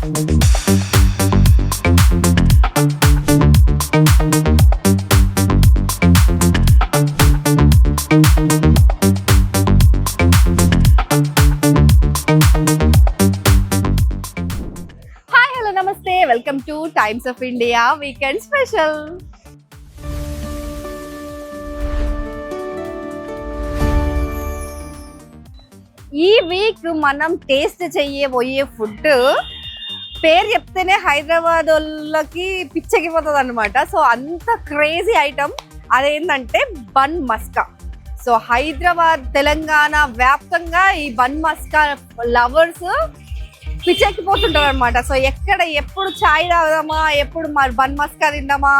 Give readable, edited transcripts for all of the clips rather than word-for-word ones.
నమస్తే, welcome two times of India weekend special. ఈ week మనం టేస్ట్ చేయబోయే ఫుడ్ పేరు చెప్తేనే హైదరాబాద్ వాళ్ళకి పిచ్చెక్కిపోతుంది అనమాట. సో అంత క్రేజీ ఐటమ్ అదేంటంటే బన్ మస్కా. సో హైదరాబాద్ తెలంగాణ వ్యాప్తంగా ఈ బన్ మస్కా లవర్స్ పిచ్చెక్కిపోతుంటారు అనమాట. సో ఎక్కడ ఎప్పుడు చాయ్ తాగుదామా, ఎప్పుడు బన్ మస్కా తిందామా,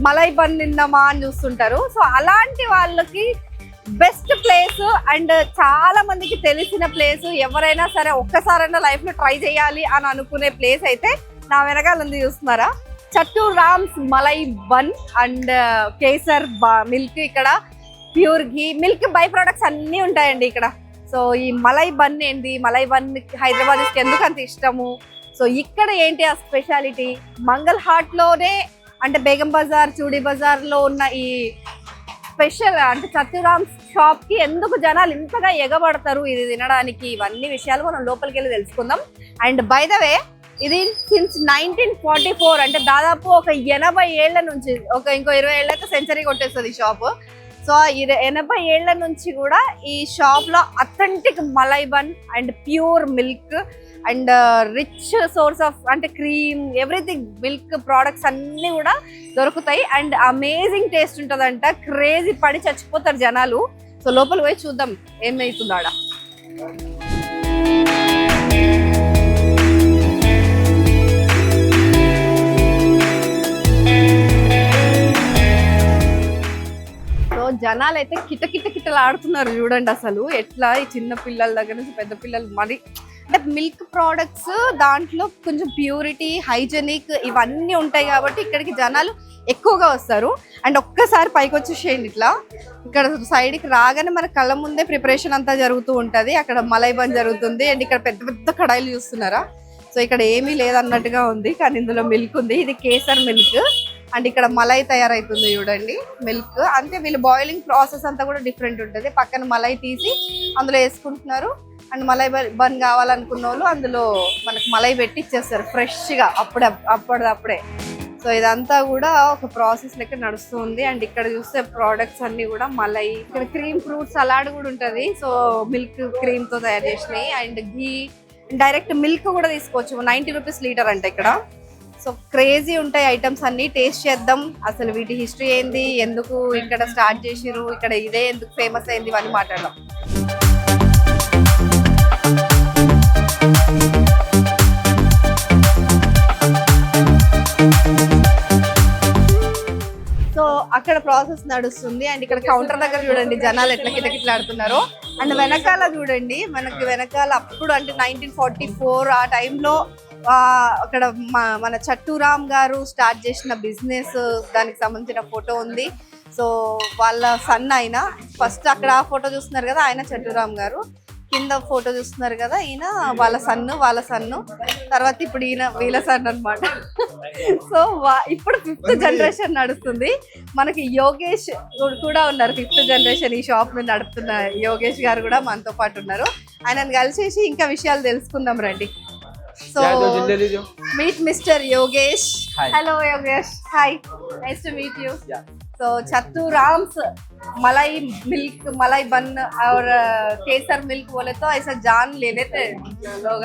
మలై బన్ తిందామా అని చూస్తుంటారు. సో అలాంటి వాళ్ళకి బెస్ట్ ప్లేస్ అండ్ చాలా మందికి తెలిసిన ప్లేస్, ఎవరైనా సరే ఒక్కసారైనా లైఫ్ లో ట్రై చేయాలి అని అనుకునే ప్లేస్ అయితే నా వెనకాల ఉంది, చూస్తున్నారా? Chattu Ram's malai bun and kesar milk. ఇక్కడ pure ghee, milk by products అన్నీ ఉంటాయండి ఇక్కడ. సో ఈ మలై బన్ ఏంటి, మలై బన్ హైదరాబాద్ ఎందుకు అంత ఇష్టము, సో ఇక్కడ ఏంటి ఆ స్పెషాలిటీ, మంగళ్ హాట్ లోనే అంటే బేగం బజార్, చూడీ బజార్ లో ఉన్న ఈ స్పెషల్ అంటే చత్తురామ్స్ షాప్ కి ఎందుకు జనాలు ఇంతగా ఎగబడతారు ఇది తినడానికి, ఇవన్నీ విషయాలు మనం లోపలికి వెళ్ళి తెలుసుకుందాం. అండ్ బై ద వే ఇది సిన్స్ 1944 అంటే దాదాపు ఒక 80 ఏళ్ల నుంచి, ఇంకో 20 ఏళ్ళ అయితే సెంచరీ కొట్టేస్తుంది ఈ షాప్. సో 80 ఏళ్ల నుంచి కూడా ఈ షాప్ లో authentic malai bun and pure milk and rich source of అంటే క్రీమ్, ఎవ్రీథింగ్ మిల్క్ ప్రోడక్ట్స్ అన్ని కూడా దొరుకుతాయి. అండ్ అమేజింగ్ టేస్ట్ ఉంటుందంట, క్రేజీ పడి చచ్చిపోతారు జనాలు. సో లోపల పోయి చూద్దాం ఏమైతుందో ఆడ. జనాలు అయితే కిటకిటలు ఆడుతున్నారు చూడండి. అసలు ఎట్లా ఈ చిన్న పిల్లల దగ్గర నుంచి పెద్ద పిల్లలు, మరి అంటే మిల్క్ ప్రోడక్ట్స్ దాంట్లో కొంచెం ప్యూరిటీ, హైజెనిక్ ఇవన్నీ ఉంటాయి కాబట్టి ఇక్కడికి జనాలు ఎక్కువగా వస్తారు. అండ్ ఒక్కసారి పైకి వచ్చేసేయండి, ఇట్లా ఇక్కడ సైడ్కి రాగానే మన కళ్ళ ముందే ప్రిపరేషన్ అంతా జరుగుతూ ఉంటుంది. అక్కడ మలై బన్ జరుగుతుంది అండ్ ఇక్కడ పెద్ద పెద్ద కడాయిలు చూస్తున్నారా. సో ఇక్కడ ఏమీ లేదన్నట్టుగా ఉంది కానీ ఇందులో మిల్క్ ఉంది. ఇది కేసర్ మిల్క్ అండ్ ఇక్కడ మలై తయారైతుంది చూడండి, మిల్క్. అంటే వీళ్ళు బాయిలింగ్ ప్రాసెస్ అంతా కూడా డిఫరెంట్ ఉంటుంది. పక్కన మలై తీసి అందులో వేసుకుంటున్నారు అండ్ మలై బన్ కావాలనుకున్న వాళ్ళు అందులో మనకు మలై పెట్టి ఇచ్చేస్తారు ఫ్రెష్గా అప్పుడప్పుడే. సో ఇదంతా కూడా ఒక ప్రాసెస్ లెక్క నడుస్తుంది. అండ్ ఇక్కడ చూస్తే ప్రోడక్ట్స్ అన్ని కూడా మలై, ఇక్కడ క్రీమ్ ఫ్రూట్ సలాడ్ కూడా ఉంటుంది. సో మిల్క్ క్రీమ్ తో తయారు చేసినాయి అండ్ ఘీ, డైరెక్ట్ మిల్క్ కూడా తీసుకోవచ్చు. 90 రూపీస్ లీటర్ అంట ఇక్కడ. సో క్రేజీ ఉంటాయి ఐటమ్స్ అన్ని. టేస్ట్ చేద్దాం, అసలు వీటి హిస్టరీ ఏంది, ఎందుకు ఇక్కడ స్టార్ట్ చేసిరు, ఇక్కడ ఇదే ఎందుకు ఫేమస్ అయింది, ఇవన్నీ మాట్లాడదాం. సో అక్కడ ప్రాసెస్ నడుస్తుంది అండ్ ఇక్కడ కౌంటర్ దగ్గర చూడండి జనాలు ఎట్లా కిటకిట్లాడుతున్నారో. అండ్ వెనకాల చూడండి, మనకి వెనకాల అప్పుడు అంటే 1944 ఆ టైంలో అక్కడ మన చట్టూరామ్ గారు స్టార్ట్ చేసిన బిజినెస్, దానికి సంబంధించిన ఫోటో ఉంది. సో వాళ్ళ సన్ ఆయన, ఫస్ట్ అక్కడ ఆ ఫోటో చూస్తున్నారు కదా ఆయన చట్టూరామ్ గారు, కింద ఫోటో చూస్తున్నారు కదా ఈయన వాళ్ళ సన్ను, తర్వాత ఇప్పుడు ఈయన వీళ్ళ సన్ అనమాట. సో ఇప్పుడు 5th జనరేషన్ నడుస్తుంది. మనకి యోగేష్ కూడా ఉన్నారు, 5th జనరేషన్ ఈ షాప్ ని నడుపుతున్న యోగేష్ గారు కూడా మనతో పాటు ఉన్నారు. ఆయనను కలిసేసి ఇంకా విషయాలు తెలుసుకుందాం రండి. So meet Mr. Yogesh. Hi. Hello Yogesh. Hi. Nice to meet you. Yeah. So Chattu Ram's मलाई मिल्क, मलाई बन और केसर मिल्क बोले तो ऐसा जान ले लेते लोग.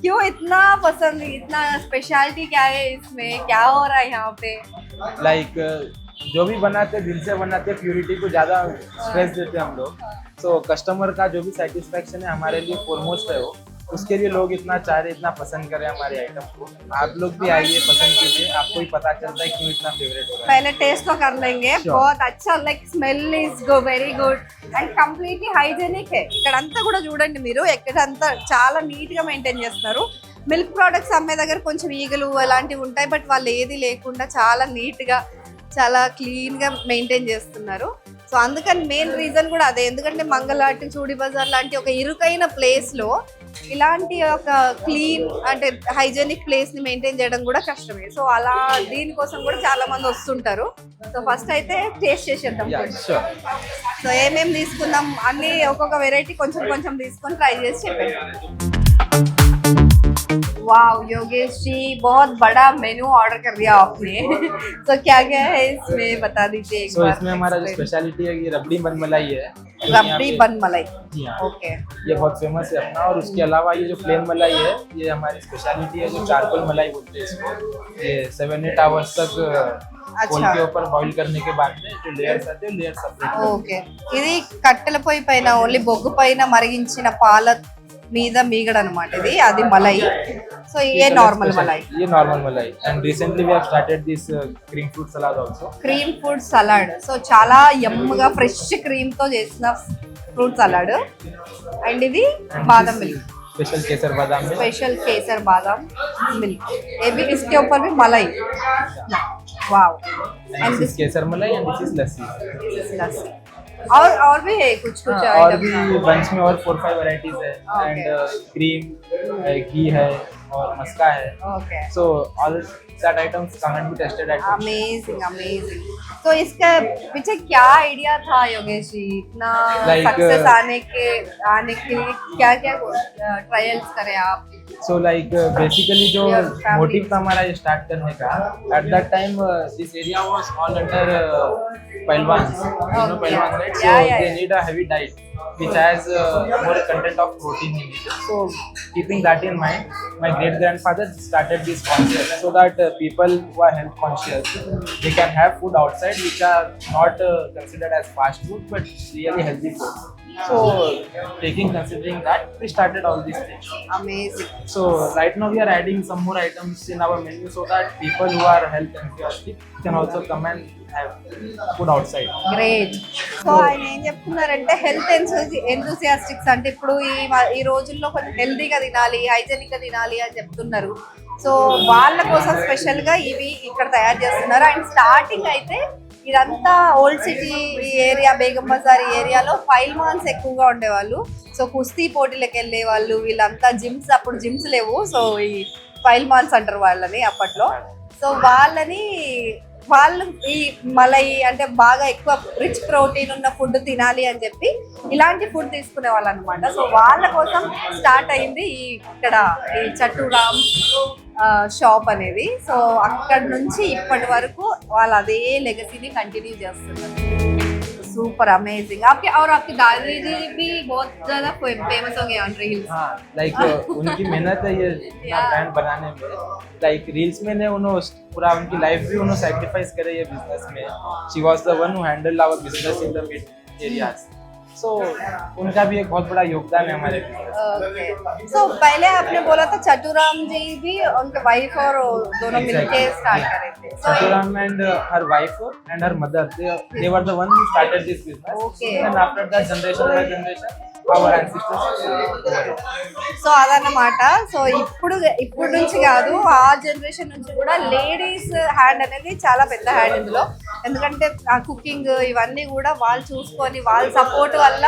क्यों इतना पसंद, इतना स्पेशलिटी क्या है इसमें, क्या हो रहा है यहाँ पे? लाइक जो भी बनाते दिल से बनाते, प्यूरिटी को ज्यादा स्ट्रेस देते हम लोग. सो कस्टमर का जो भी सेटिस्फेक्शन है हमारे लिए फॉरमोस्ट है वो. उसके लिए लोग इतना चाह रहे, इतना पसंद कर रहे हैं हमारे आइटम को. आप लोग भी आइए, पसंद कीजिए, आपको ही पता चलता है क्यों इतना फेवरेट हो रहा है. पहले टेस्ट तो कर लेंगे. Sure. बहुत अच्छा, like smell is very good and completely hygienic. ఇక్కడంతా కూడా చూడండి మీరు, ఎక్కడంతా చాలా నీట్ గా మెయింటైన్ చేస్తున్నారు. మిల్క్ ప్రోడక్ట్స్ అమ్మే దగ్గర కొంచెం ఈగలు అలాంటివి ఉంటాయి, బట్ వాళ్ళు ఏది లేకుండా చాలా నీట్ గా, చాలా క్లీన్ గా మెయింటైన్ చేస్తున్నారు. సో అందుకని మెయిన్ రీజన్ కూడా అదే, ఎందుకంటే మంగళాటి, చూడీ బజార్ లాంటి ఒక ఇరుకైన ప్లేస్ లో ఇలాంటి ఒక క్లీన్ అంటే హైజెనిక్ ప్లేస్ ని మెయింటైన్ చేయడం కూడా కష్టమే. సో అలా దీనికోసం కూడా చాలా మంది వస్తుంటారు. సో ఫస్ట్ అయితే టేస్ట్ చేసేద్దాం. Yeah, sure. సో ఏమేమి తీసుకుందాం అన్ని ఒక్కొక్క వెరైటీ కొంచెం కొంచెం తీసుకొని ట్రై చేసి చెప్పండి. वाह योगेश जी बहुत बड़ा मेनू ऑर्डर कर दिया आपने. तो क्या क्या है इसमें बता दीजिए एक बार. इसमें हमारा जो स्पेशलिटी है कि रबड़ी बन मलाई है. रबड़ी बन मलाई. ओके. ये बहुत फेमस है अपना. और उसके अलावा ये जो प्लेन मलाई है ये हमारी स्पेशलिटी है, जो चारकोल मलाई बोलते हैं इसको. ये 7-8 आवर्स तक कोल के ऊपर बॉईल करने के बाद में जो लेयर्स आते हैं लेयर सेपरेट. ఓకే. ఇది కట్టెల పొయ్యి పైన ఓన్లీ బొగ్గు పైన మరిగించిన పాల మీద మీగడ అన్నమాట ఇది. అది మలై. సో ये नॉर्मल मलाई. ये normal malai. And recently we have started this cream fruit salad also. Cream fruit salad. So చాలా యమ్గా ఫ్రెష్ క్రీమ్ తో చేసిన ఫ్రూట్ సలాడ్. అండ్ ఇది బాదం మిల్క్. स्पेशल केसर बादाम मिल्क. स्पेशल केसर बादाम मिल्क. ये भी इसके ऊपर भी मलाई. वाओ. एंड दिस केसर मलाई एंड दिस इज लस्सी. लस्सी. और भी है कुछ और आइटम भी बंच में और 4-5 वैरायटीज है. एंड क्रीम घी है और मस्का है. Okay. So all that items come and be tested at amazing amazing. तो इसका पीछे क्या आइडिया था योगेश जी, इतना Like, सक्सेस आने के लिए क्या क्या ट्रायल्स करे आप? So like basically जो Your family. मोटिव था हमारा ये स्टार्ट करने का, at that time this area was all under Pahlwans. You know Pahlwans, right? So Yeah. they need a heavy diet which has more content of protein in it. So keeping that in mind, my great grandfather started this concept so that people who are health conscious they can have food outside which are not considered as fast food but really healthy food. So considering that we started all these things. Amazing. So right now we are adding some more items in our menu so that people who are health enthusiastic can also come and have food outside. Great. So ఆయన ఏం చెప్తున్నారంటే health ఎంతూసియాస్టిక్స్ అంటే ఇప్పుడు ఈ రోజుల్లో కొంచెం హెల్తీగా తినాలి, హైజెనిక్ గా తినాలి అని చెప్తున్నారు. సో వాళ్ళ కోసం స్పెషల్ గా ఇవి ఇక్కడ తయారు చేస్తున్నారు. అండ్ స్టార్టింగ్ అయితే ఇదంతా old city area, Begum Bazar ఏరియాలో పైల్వాన్స్ ఎక్కువగా ఉండేవాళ్ళు. సో కుస్తీ పోటీలకు వెళ్ళే వాళ్ళు వీళ్ళంతా. అప్పుడు జిమ్స్ లేవు. సో ఈ పైల్వాన్స్ అంటారు వాళ్ళని అప్పట్లో. సో వాళ్ళు ఈ మలై అంటే బాగా ఎక్కువ రిచ్ ప్రోటీన్ ఉన్న ఫుడ్ తినాలి అని చెప్పి ఇలాంటి ఫుడ్ తీసుకునే వాళ్ళు అనమాట. సో వాళ్ళ కోసం స్టార్ట్ అయింది ఇక్కడ ఈ చట్టురామ్ షాప్ అనేది. సో అక్కడ నుంచి ఇప్పటి వరకు వాళ్ళు అదే లెగసీని కంటిన్యూ చేస్తున్నారు. Super amazing. आपकी दादी जी भी बहुत ज्यादा फेमस हो गए ऑन रील्स. हाँ, लाइक उनकी मेहनत है ये ब्रांड बनाने में. लाइक रील्स में ने उन्होंने पूरा उनकी लाइफ भी उन्होंने सैक्रिफाइस करे ये बिजनेस में. She was the one who handled our business in the mid areas. So उनका भी एक बहुत बड़ा योगदान है हमारे बिजनेस. ओके. सो पहले आपने बोला था चटूराम जी भी उनके वाइफ और दोनों मिलके स्टार्ट करे थे. Chaturam and her wife and her mother, they were the one who started this business. Okay. And after that generation by generation our ancestors. So అదన్నమాట. సో ఇప్పుడు నుంచి కాదు, ఆ జనరేషన్ నుంచి కూడా లేడీస్ హ్యాండ్ అనేది చాలా పెద్ద హ్యాండ్ ఇందులో. ఎందుకంటే ఆ కుకింగ్ ఇవన్నీ కూడా వాళ్ళు చూసుకొని వాళ్ళ సపోర్ట్ వల్ల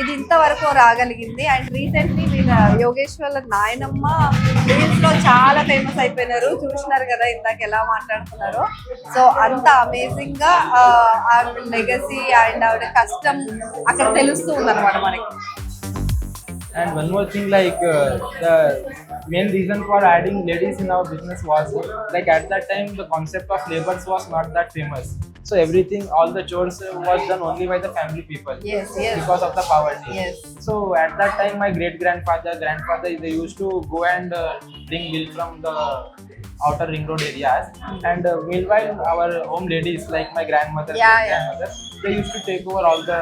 ఇది ఇంతవరకు రాగలిగింది. అండ్ రీసెంట్లీ వీళ్ళ యోగేష్ వాళ్ళ నాయనమ్మ రీల్స్ లో చాలా ఫేమస్ అయిపోయినారు. చూసినారు కదా ఇందాక ఎలా మాట్లాడుతున్నారు. సో అంత అమేజింగ్ గా ఆ లెగసీ అండ్ ఆవిడ కష్టం అక్కడ తెలుస్తూ ఉందన్నమాట మనకి. And one more thing, like the main reason for adding ladies in our business was like at that time the concept of labors was not that famous. So everything, all the chores was done only by the family people. Yes. Because of the poverty. Yes. So at that time my great grandfather, they used to go and bring milk from the outer ring road areas. And meanwhile our home ladies like my grandmother, grandmother, they used to take over all the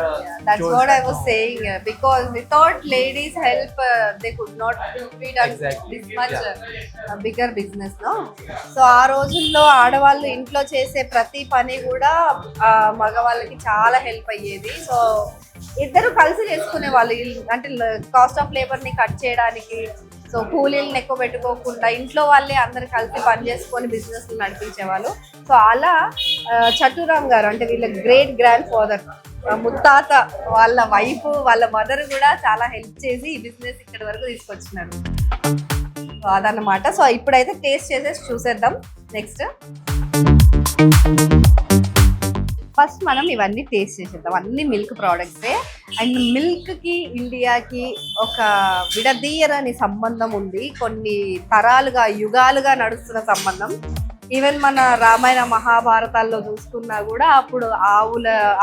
that's chores what I was home. saying, because without ladies help they could not be done Exactly. this much bigger business, no? So ఆ రోజుల్లో ఆడవాళ్ళు ఇంట్లో చేసే ప్రతి పని కూడా మగవాళ్ళకి చాలా హెల్ప్ అయ్యేది. సో ఇద్దరు కలిసి చేసుకునే వాళ్ళు. అంటే కాస్ట్ ఆఫ్ లేబర్ ని కట్ చేయడానికి, సో కూలీలను ఎక్కువ పెట్టుకోకుండా ఇంట్లో వాళ్ళే అందరు కలిసి పని చేసుకొని బిజినెస్ నడిపించేవాళ్ళు. సో అలా చట్టురామ్ గారు అంటే వీళ్ళ గ్రేట్ గ్రాండ్ ఫాదర్ ముత్తాత వాళ్ళ వైఫ్ వాళ్ళ మదర్ కూడా చాలా హెల్ప్ చేసి ఈ బిజినెస్ ఇక్కడ వరకు తీసుకొచ్చినారు. సో అదన్నమాట. సో ఇప్పుడైతే టేస్ట్ చేసేసి చూసేద్దాం. నెక్స్ట్ ఫస్ట్ మనం ఇవన్నీ టేస్ట్ చేసేద్దాం. అన్ని మిల్క్ ప్రోడక్ట్సే. అండ్ మిల్క్కి ఇండియాకి ఒక విడదీయరని సంబంధం ఉంది. కొన్ని తరాలుగా యుగాలుగా నడుస్తున్న సంబంధం. ఈవెన్ మన రామాయణ మహాభారతాల్లో చూసుకున్నా కూడా అప్పుడు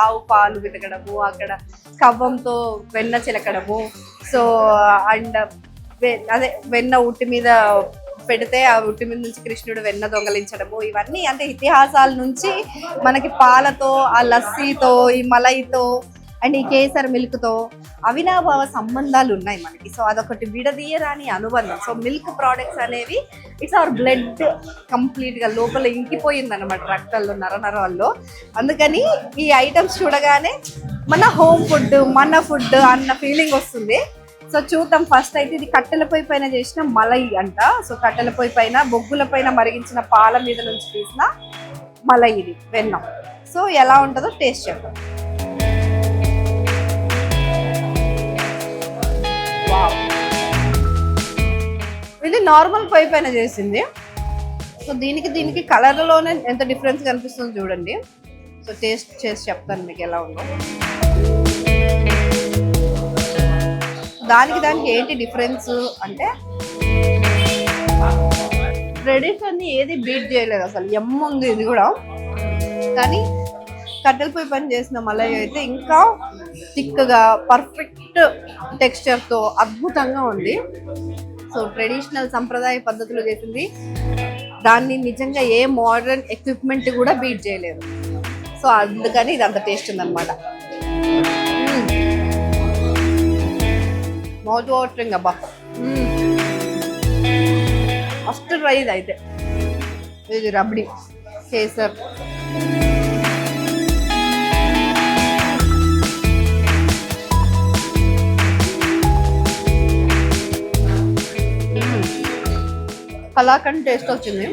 ఆవు పాలు వెతకడము, అక్కడ కవ్వంతో వెన్న చిలకడము, సో అండ్ అదే వెన్న ఉట్టి మీద పెడితే ఆ ఉట్టి మీద నుంచి కృష్ణుడు వెన్న దొంగలించడము, ఇవన్నీ అంటే ఇతిహాసాల నుంచి మనకి పాలతో, ఆ లస్సీతో, ఈ మలైతో అండ్ ఈ కేసర్ మిల్క్తో అవినాభావ సంబంధాలు ఉన్నాయి మనకి. సో అదొకటి విడదీయరాని అనుబంధం. సో మిల్క్ ప్రోడక్ట్స్ అనేవి ఇట్స్ అవర్ బ్లడ్ కంప్లీట్గా లోపల ఇంకిపోయింది అనమాట, రక్తాల్లో, నరనరాల్లో. అందుకని ఈ ఐటమ్స్ చూడగానే మన హోమ్ ఫుడ్, మన ఫుడ్ అన్న ఫీలింగ్ వస్తుంది. సో చూద్దాం. ఫస్ట్ అయితే ఇది కట్టెల పొయ్యి పైన చేసిన మలై అంట. సో కట్టెల పొయ్యి పైన బొగ్గుల పైన మరిగించిన పాల మీద నుంచి తీసిన మలై, ఇది వెన్న. సో ఎలా ఉంటుందో టేస్ట్ చేద్దాం. ఇది నార్మల్ పొయ్యి పైన చేసింది. సో దీనికి కలర్లోనే ఎంత డిఫరెన్స్ కనిపిస్తుందో చూడండి. సో టేస్ట్ చేసి చెప్తాను మీకు ఎలా ఉందో. దానికి ఏంటి డిఫరెన్స్ అంటే ట్రెడిషన్ని ఏది బీట్ చేయలేదు అసలు. ఉంది ఇది కూడా. కానీ కట్టెల పొయ్యి పని చేసిన మలై అయితే ఇంకా థిక్గా పర్ఫెక్ట్ టెక్స్చర్తో అద్భుతంగా ఉంది. సో ట్రెడిషనల్ సంప్రదాయ పద్ధతిలో చేసింది. దాన్ని నిజంగా ఏ మోడర్న్ ఎక్విప్మెంట్ కూడా బీట్ చేయలేదు. సో అందుకని ఇది అంత టేస్ట్ ఉందన్నమాట. మౌత్ వాటరింగ్ అబ్బా. ఫస్ట్ ట్రై ఇది అయితే. ఇది రబ్డీ కేసర్. కలాకండ్ టేస్ట్ వచ్చింది.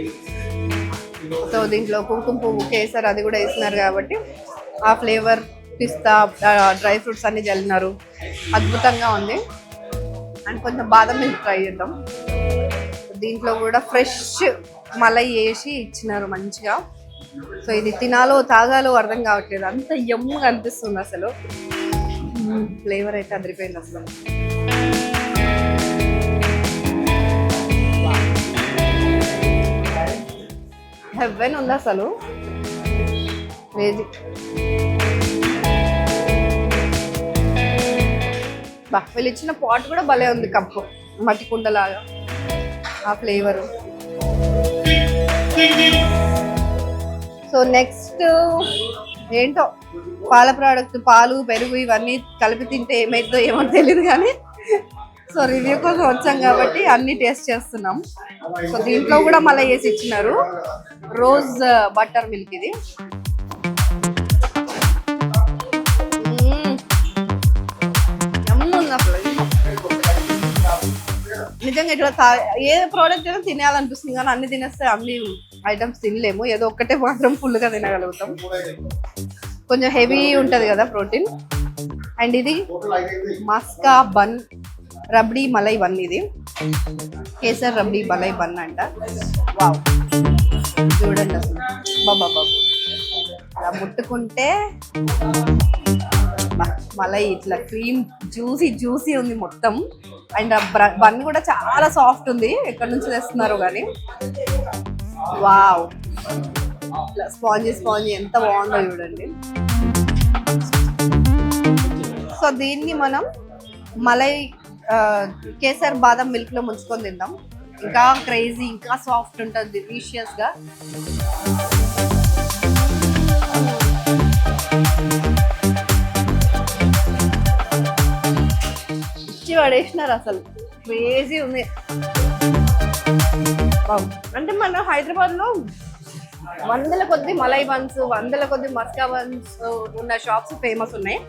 సో దీంట్లో కుంకుమ పువ్వు, కేసర్ అది కూడా వేసినారు కాబట్టి ఆ ఫ్లేవర్, పిస్తా, డ్రై ఫ్రూట్స్ అన్ని జల్లినారు. అద్భుతంగా ఉంది. అండ్ కొంచెం బాదం మిల్క్ ట్రై చేద్దాం. దీంట్లో కూడా ఫ్రెష్ మలై వేసి ఇచ్చినారు మంచిగా. సో ఇది తినాలో తాగాలో అర్థం కావట్లేదు, అంత యమ్ముగా అనిపిస్తుంది అసలు. ఫ్లేవర్ అయితే అదిరిపోయింది అసలు. హెవెన్ ఉంది అసలు. క్రేజీ. వీళ్ళు ఇచ్చిన పాట్ కూడా భలే ఉంది, కప్పు మట్టి కుండలాగా. ఆ ఫ్లేవరు. సో నెక్స్ట్ ఏంటో పాల ప్రోడక్ట్, పాలు, పెరుగు ఇవన్నీ కలిపి తింటే ఏమైతుందో ఏమో తెలియదు కానీ సో రివ్యూ కోసం వచ్చాం కాబట్టి అన్ని టేస్ట్ చేస్తున్నాం. సో దీంట్లో కూడా మళ్ళీ వేసి ఇచ్చినారు రోజ్ బటర్ మిల్క్. ఇది నిజంగా ఇట్లా ఏ ప్రోడక్ట్ అయినా తినేయాలనిపిస్తుంది కానీ అన్ని తినేస్తే అన్ని ఐటమ్స్ తినలేము. ఏదో ఒక్కటే మాత్రం ఫుల్గా తినగలుగుతాం. కొంచెం హెవీ ఉంటుంది కదా ప్రోటీన్. అండ్ ఇది మస్కా బన్ రబ్డీ మలై బన్. ఇది కేసర్ రబ్డీ మలై బన్ అంట. వావ్, చూడండి అసలు. బాబా అలా ముట్టుకుంటే మలై ఇట్లా క్రీమ్ జ్యూసీ ఉంది మొత్తం. అండ్ బన్ కూడా చాలా సాఫ్ట్ ఉంది. ఎక్కడి నుంచి తెస్తున్నారు కానీ. వావ్, స్పాంజీ ఎంత బాగుందో చూడండి. సో దీన్ని మనం మలై కేసర్ బాదం మిల్క్ లో ముంచుకొని తిందాం. ఇంకా క్రేజీ, ఇంకా సాఫ్ట్ ఉంటుంది, డిలీషియస్ గా. ఇచ్చి పడేసినారు అసలు. క్రేజీ ఉంది. అంటే మన హైదరాబాద్ లో వందల కొద్ది మలై బన్స్, వందల కొద్ది మస్కా బన్స్ ఉన్న షాప్స్ ఫేమస్ ఉన్నాయి.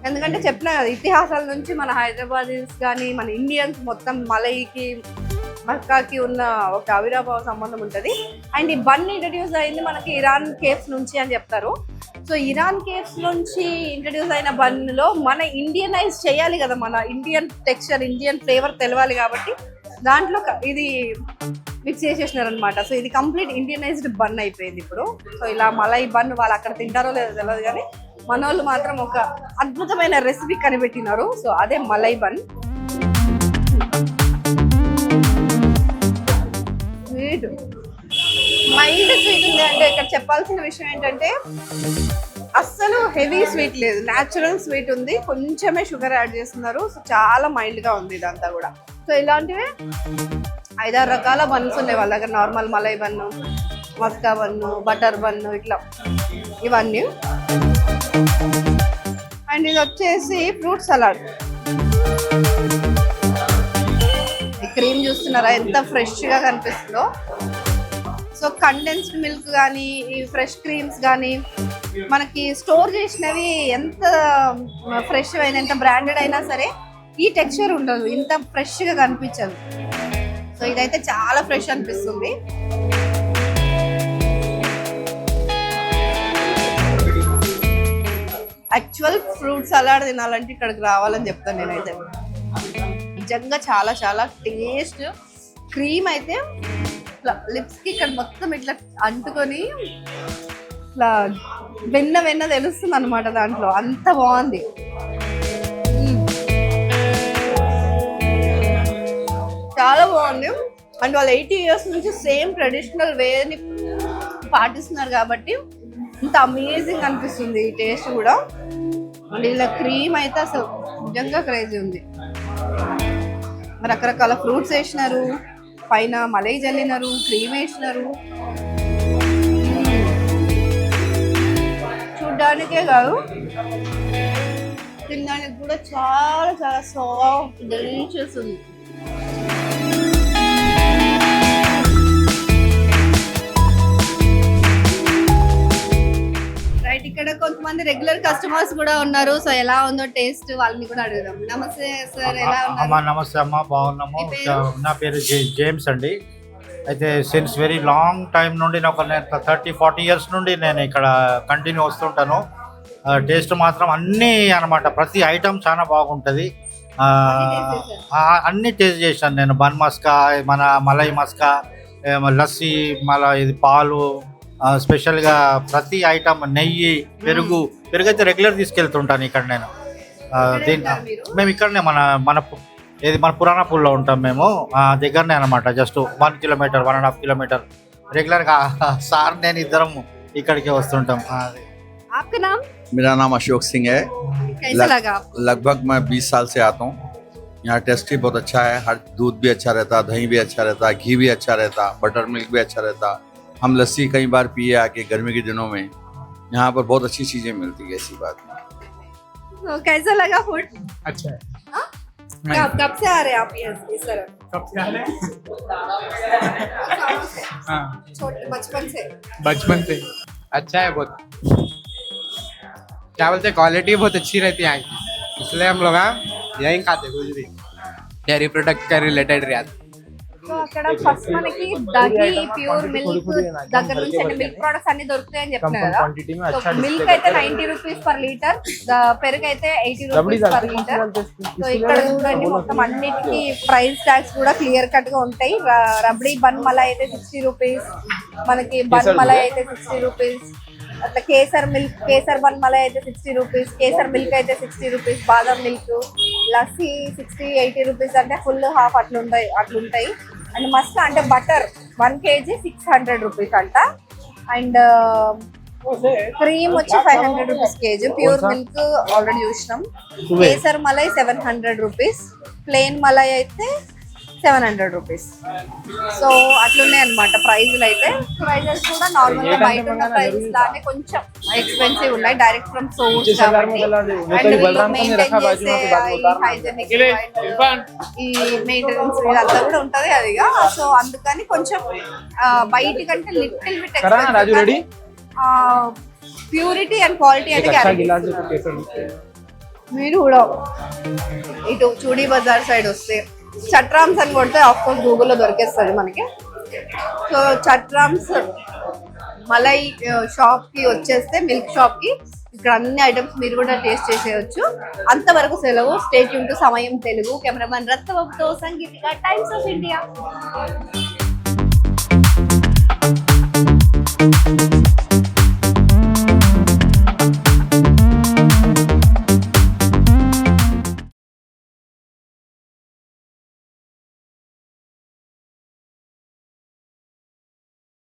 ఎందుకంటే చెప్పిన కదా, ఇతిహాసాల నుంచి మన హైదరాబాదీస్ కానీ మన ఇండియన్స్ మొత్తం మలైకి మస్కాకి ఉన్న ఒక అవిరాభావ సంబంధం ఉంటుంది. అండ్ ఈ బన్ ఇంట్రడ్యూస్ అయింది మనకి ఇరాన్ కేవ్స్ నుంచి అని చెప్తారు. సో ఇరాన్ కేవ్స్ నుంచి ఇంట్రడ్యూస్ అయిన బన్లో మన ఇండియనైజ్ చేయాలి కదా, మన ఇండియన్ టెక్స్చర్, ఇండియన్ ఫ్లేవర్ తెలవాలి కాబట్టి దాంట్లో ఇది మిక్స్ చేసేసినారు అనమాట. సో ఇది కంప్లీట్ ఇండియనైజ్డ్ బన్ అయిపోయింది ఇప్పుడు. సో ఇలా మలై బన్ వాళ్ళు అక్కడ తింటారో లేదో తెలియదు, కానీ మన వాళ్ళు మాత్రం ఒక అద్భుతమైన రెసిపీ కనిపెట్టినారు. సో అదే malai bun. Sweet, mild sweet ఉంది. అంటే ఇక్కడ చెప్పాల్సిన విషయం ఏంటంటే అస్సలు హెవీ స్వీట్ లేదు, న్యాచురల్ స్వీట్ ఉంది. కొంచెమే షుగర్ యాడ్ చేస్తున్నారు. సో చాలా మైల్డ్గా ఉంది ఇదంతా కూడా. సో ఇలాంటివి 5-6 రకాల బన్స్ ఉన్నాయి వాళ్ళ దగ్గర. Normal malai bun, maska bun, butter bun, ఇట్లా ఇవన్నీ. అండ్ ఇది వచ్చేసి ఫ్రూట్ సలాడ్. ఈ క్రీమ్ చూస్తున్నారా ఎంత ఫ్రెష్గా కనిపిస్తుందో. సో కండెన్స్డ్ మిల్క్ కానీ ఈ ఫ్రెష్ క్రీమ్స్ కానీ మనకి స్టోర్ చేసినవి ఎంత ఫ్రెష్ అయినా, ఎంత బ్రాండెడ్ అయినా సరే ఈ టెక్స్చర్ ఉండదు, ఇంత ఫ్రెష్గా కనిపించదు. సో ఇదైతే చాలా ఫ్రెష్ అనిపిస్తుంది. యాక్చువల్ ఫ్రూట్ సలాడ్ తినాలంటే ఇక్కడికి రావాలని చెప్తాను నేనైతే. నిజంగా చాలా చాలా టేస్ట్. క్రీమ్ అయితే లిప్స్కి ఇక్కడ మొత్తం ఇట్లా అంటుకొని ఇట్లా వెన్న తెలుస్తుంది అనమాట దాంట్లో, అంత బాగుంది. చాలా బాగుంది. అండ్ వాళ్ళు 80 years నుంచి సేమ్ ట్రెడిషనల్ వేని పాటిస్తున్నారు కాబట్టి ఇంత అమేజింగ్ అనిపిస్తుంది ఈ టేస్ట్ కూడా. అండ్ ఇలా క్రీమ్ అయితే అసలు నిజంగా క్రేజీ ఉంది. రకరకాల ఫ్రూట్స్ వేసినారు, పైన మలై జల్లినారు, క్రీమ్ వేసినారు. చూడ్డానికే కాదు, తినడానికి కూడా చాలా చాలా సాఫ్ట్ డెలిషియస్ ఉంది. రైట్, ఇక్కడ కొంతమంది రెగ్యులర్ కస్టమర్స్ కూడా ఉన్నారు. సో ఎలా ఉందో టేస్ట్ వాళ్ళని కూడా అడుగుదాం. నమస్తే సార్, ఎలా ఉన్నారు? నమస్తే అమ్మ, బాగున్నాము. నా పేరు జేమ్స్ అండి. అయితే సిన్స్ వెరీ లాంగ్ టైం నుండి ఒక 30-40 years నుండి నేను ఇక్కడ కంటిన్యూ వస్తుంటాను. టేస్ట్ మాత్రం అన్నీ అనమాట, ప్రతి ఐటమ్ చాలా బాగుంటుంది. అన్నీ టేస్ట్ చేశాను నేను. బన్ మస్కా, మన మలై మస్కా, లస్సీ, మళ్ళీ ఇది పాలు, స్పెషల్గా ప్రతి ఐటమ్, నెయ్యి, పెరుగు అయితే రెగ్యులర్ తీసుకెళ్తుంటాను ఇక్కడ నేను. మేము ఇక్కడనే మన పురాణపూర్లో ఉంటాం మేము. దగ్గరనే అనమాట, జస్ట్ 1 kilometer 1.5 kilometer రెగ్యులర్గా సార్ నేను ఇద్దరం ఇక్కడికి వస్తుంటాం. आपका नाम? मेरा नाम अशोक सिंह है। कैसा लगा? लगभग मैं 20 साल से आता हूँ। यहाँ टेस्ट भी बहुत अच्छा है, हर दूध भी अच्छा रहता, दही भी अच्छा रहता, घी भी अच्छा रहता, बटर मिल्क भी अच्छा रहता। हम लस्सी कई बार पिए आके गर्मी के दिनों में। यहाँ पर बहुत अच्छी चीजें मिलती है, ऐसी बात नहीं। तो कैसा लगा फूड? अच्छा है। कब से आ रहे हैं आप इस तरफ? कब से आ रहे हैं? हाँ, छोटे बचपन से? बचपन से अच्छा है बहुत। क्या बोलते, क्वालिटी बहुत अच्छी रहती है यहाँ की, इसलिए हम लोग यहीं खाते कुछ भी डेयरी प्रोडक्ट का रिलेटेड रहता। సో అక్కడ ఫస్ట్ మనకి దహి, ప్యూర్ మిల్క్ దగ్గర నుంచి అన్ని మిల్క్ ప్రొడక్ట్స్ అన్ని దొరుకుతాయని చెప్పిన కదా. సో మిల్క్ అయితే 90 rupees per liter, పెరుగు అయితే 80 rupees per liter. సో ఇక్కడ చూడండి మొత్తం అన్నిటికీ ప్రైస్ ట్యాగ్స్ కూడా క్లియర్ కట్ గా ఉంటాయి. రబ్డీ బన్ మలై అయితే 60 rupees, మనకి బన్ మలై అయితే 60 rupees, అట్లా కేసర్ బన్ మలై అయితే 60 rupees, కేసర్ మిల్క్ అయితే 60 rupees, బాదం మిల్క్, లస్సీ 60-80 rupees, అంటే ఫుల్ హాఫ్ అట్లుంటాయి. అండ్ మస్కా అంటే బటర్ 1 kg 600 rupees అంట. అండ్ క్రీమ్ వచ్చి 500 rupees kg. Pure milk already చూసినాం. కేసర్ మలై 700 rupees, ప్లెయిన్ మలై అయితే 700 రూపీస్. సో అట్లున్నాయి అనమాట ప్రైజులు అయితే. ప్రైజెస్ కూడా నార్మల్ గా బయట ఉన్న ప్రైజెస్ లానే కొంచెం ఎక్స్పెన్సివ్ ఉన్నాయి, డైరెక్ట్ ఫ్రమ్ సోర్స్ కాబట్టి. అండ్ వీళ్ళు మెయింటైన్ చేసే హైజెనిక్ ఈ మెయింటెనెన్స్ ఇదంతా కూడా ఉంటది అదిగా. సో అందుకని కొంచెం బయట కంటే little bit expensive. Purity and quality అయితే గ్యారెంటీ. మీరు కూడా ఇటు చూడీ బజార్ సైడ్ వస్తే చట్రామ్స్ అని కొడితే ఆఫ్ కోర్స్ గూగుల్లో దొరికేస్తుంది మనకి. సో చట్రామ్స్ మలై షాప్ కి వచ్చేస్తే, మిల్క్ షాప్ కి, ఇక్కడ అన్ని ఐటమ్స్ మీరు కూడా టేస్ట్ చేసేయచ్చు. అంతవరకు సెలవు. Stay tune to Samayam Telugu. Cameraman రత్నబాబుతో సంగీతిక, టైమ్స్ ఆఫ్ ఇండియా.